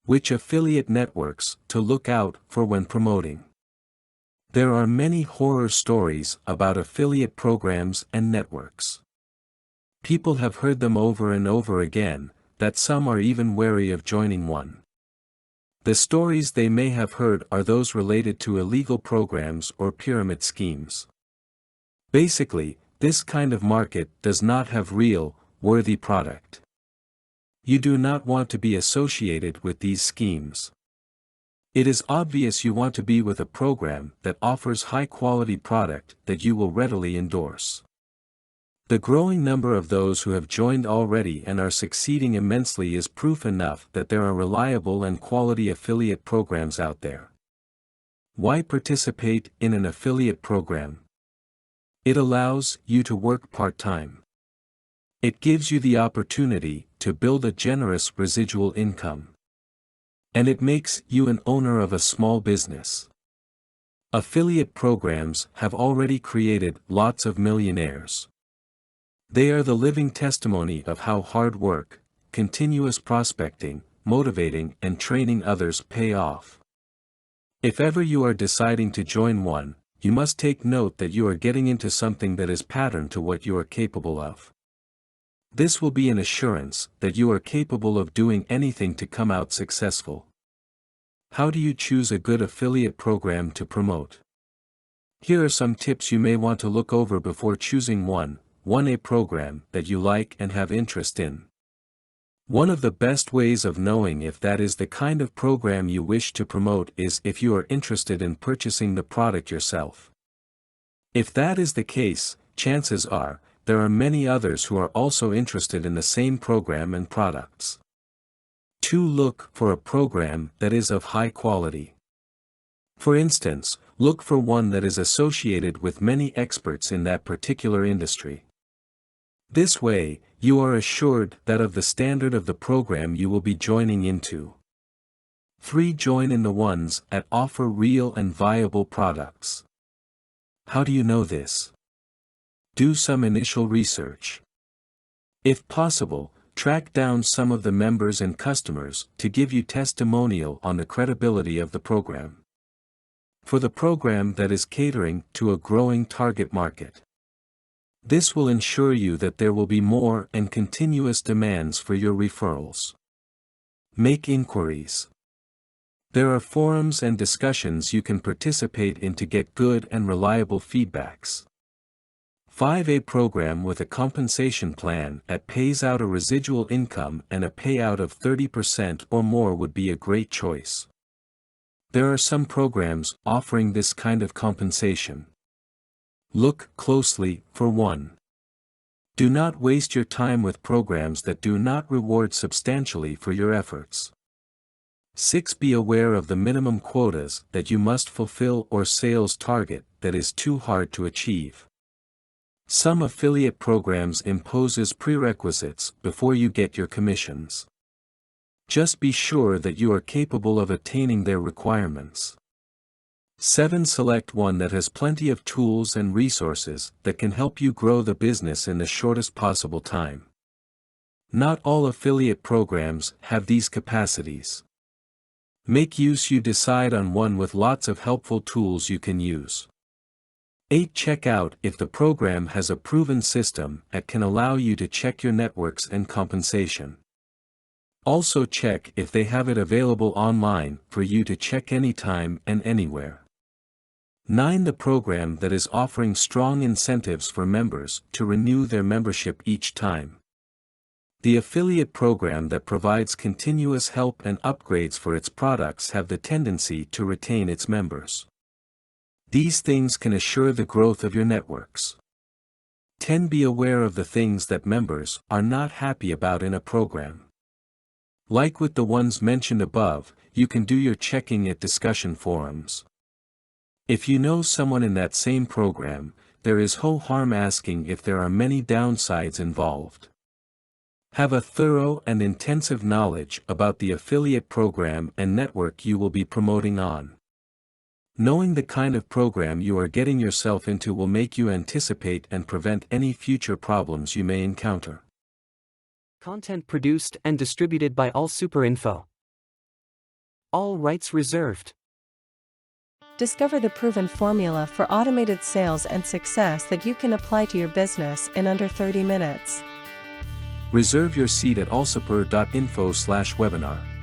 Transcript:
Which affiliate networks to look out for when promoting? There are many horror stories about affiliate programs and networks. People have heard them over and over again, that some are even wary of joining one. The stories they may have heard are those related to illegal programs or pyramid schemes. Basically, this kind of market does not have real, worthy product. You do not want to be associated with these schemes. It is obvious you want to be with a program that offers high-quality product that you will readily endorse. The growing number of those who have joined already and are succeeding immensely is proof enough that there are reliable and quality affiliate programs out there. Why participate in an affiliate program? It allows you to work part-time. It gives you the opportunity to build a generous residual income. And it makes you an owner of a small business. Affiliate programs have already created lots of millionaires. They are the living testimony of how hard work, continuous prospecting, motivating and training others pay off. If ever you are deciding to join one, you must take note that you are getting into something that is patterned to what you are capable of. This will be an assurance that you are capable of doing anything to come out successful. How do you choose a good affiliate program to promote? Here are some tips you may want to look over before choosing one. 1. Program that you like and have interest in. One of the best ways of knowing if that is the kind of program you wish to promote is if you are interested in purchasing the product yourself. If that is the case, chances are, there are many others who are also interested in the same program and products. 2. Look for a program that is of high quality. For instance, look for one that is associated with many experts in that particular industry. This way, you are assured that of the standard of the program you will be joining into. 3. Join in the ones that offer real and viable products. How do you know this? Do some initial research. If possible, track down some of the members and customers to give you testimonial on the credibility of the program. For the program that is catering to a growing target market. This will ensure you that there will be more and continuous demands for your referrals. Make inquiries. There are forums and discussions you can participate in to get good and reliable feedbacks. 5. A program with a compensation plan that pays out a residual income and a payout of 30% or more would be a great choice. There are some programs offering this kind of compensation. Look closely for one. Do not waste your time with programs that do not reward substantially for your efforts. 6. Be aware of the minimum quotas that you must fulfill or sales target that is too hard to achieve. Some affiliate programs imposes prerequisites before you get your commissions. Just be sure that you are capable of attaining their requirements. 7. Select one that has plenty of tools and resources that can help you grow the business in the shortest possible time. Not all affiliate programs have these capacities. Make use. You decide on one with lots of helpful tools you can use. 8. Check out if the program has a proven system that can allow you to check your networks and compensation. Also check if they have it available online for you to check anytime and anywhere. 9. The program that is offering strong incentives for members to renew their membership each time. The affiliate program that provides continuous help and upgrades for its products have the tendency to retain its members. These things can assure the growth of your networks. 10. Be aware of the things that members are not happy about in a program. Like with the ones mentioned above, you can do your checking at discussion forums. If you know someone in that same program, there is no harm asking if there are many downsides involved. Have a thorough and intensive knowledge about the affiliate program and network you will be promoting on. Knowing the kind of program you are getting yourself into will make you anticipate and prevent any future problems you may encounter. Content produced and distributed by AllSuperInfo. All rights reserved. Discover the proven formula for automated sales and success that you can apply to your business in under 30 minutes. Reserve your seat at allsupport.info/webinar.